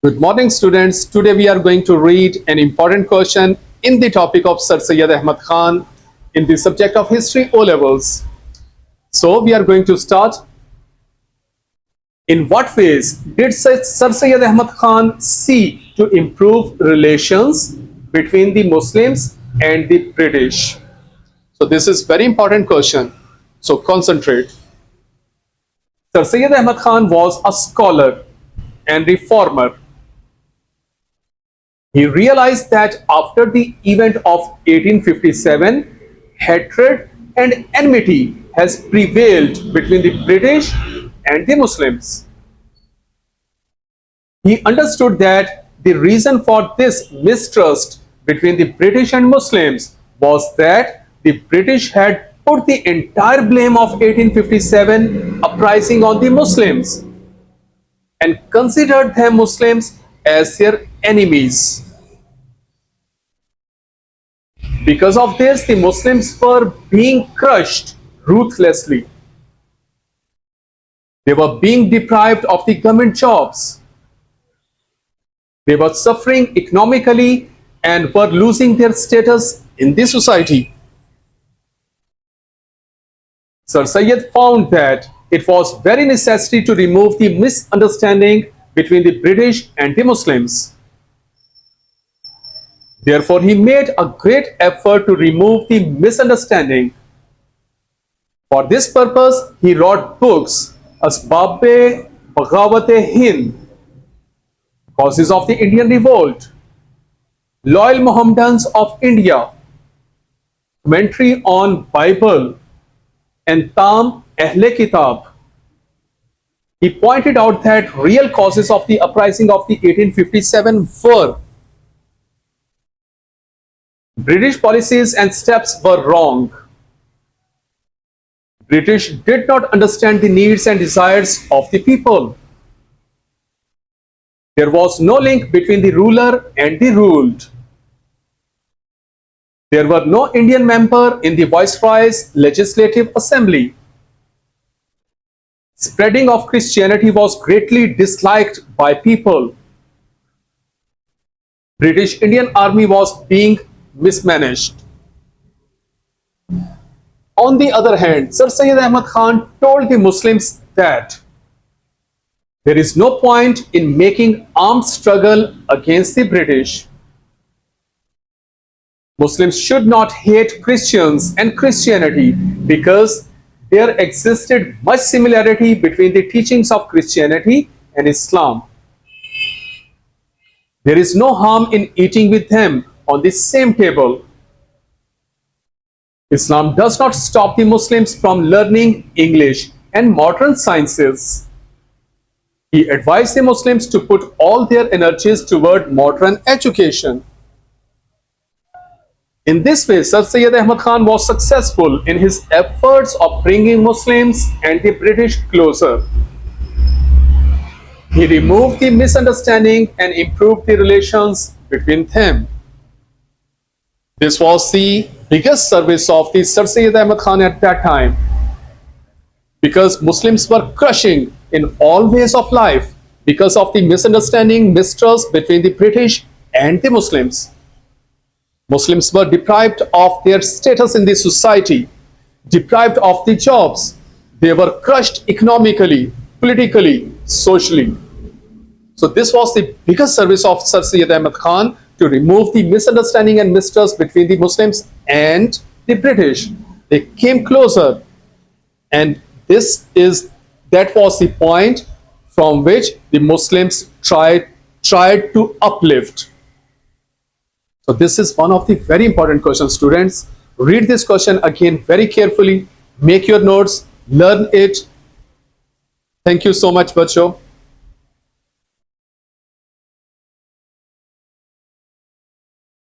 Good morning, students. Today we are going to read an important question in the topic of Sir Syed Ahmed Khan in the subject of History O levels. So we are going to start. In what ways did Sir Syed Ahmed Khan seek to improve relations between the Muslims and the British? So this is very important question. So concentrate. Sir Syed Ahmed Khan was a scholar and reformer. He realized that after the event of 1857, hatred and enmity has prevailed between the British and the Muslims. He understood that the reason for this mistrust between the British and Muslims was that the British had put the entire blame of 1857 uprising on the Muslims and considered them Muslims as their enemies. Because of this, the Muslims were being crushed ruthlessly. They were being deprived of the government jobs. They were suffering economically and were losing their status in the society. Sir Syed found that it was very necessary to remove the misunderstanding between the British and the Muslims. Therefore, he made a great effort to remove the misunderstanding. For this purpose, he wrote books Asbab-e Baghawat-e-Hind, Causes of the Indian Revolt, Loyal Mohammedans of India, Commentary on Bible, and Tam Ahle Kitab. He pointed out that real causes of the uprising of the 1857 were British policies and steps were wrong. British did not understand the needs and desires of the people. There was no link between the ruler and the ruled. There were no Indian member in the Viceroy's Legislative Assembly. Spreading of Christianity was greatly disliked by people. British Indian Army was being mismanaged. On the other hand, Sir Syed Ahmed Khan told the Muslims that there is no point in making armed struggle against the British. Muslims should not hate Christians and Christianity because there existed much similarity between the teachings of Christianity and Islam. There is no harm in eating with them on the same table. Islam does not stop the Muslims from learning English and modern sciences. He advised the Muslims to put all their energies toward modern education. In this way, Sir Syed Ahmed Khan was successful in his efforts of bringing Muslims and the British closer. He removed the misunderstanding and improved the relations between them. This was the biggest service of the Sir Syed Ahmed Khan at that time, because Muslims were crushing in all ways of life because of the misunderstanding, mistrust between the British and the Muslims. Muslims were deprived of their status in the society, deprived of the jobs. They were crushed economically, politically, socially. So this was the biggest service of Sir Syed Ahmed Khan, to remove the misunderstanding and mistrust between the Muslims and the British. They came closer, and that was the point from which the Muslims tried to uplift. So this is one of the very important questions, students. Read this question again very carefully, make your notes, learn it. Thank you so much, Bacho.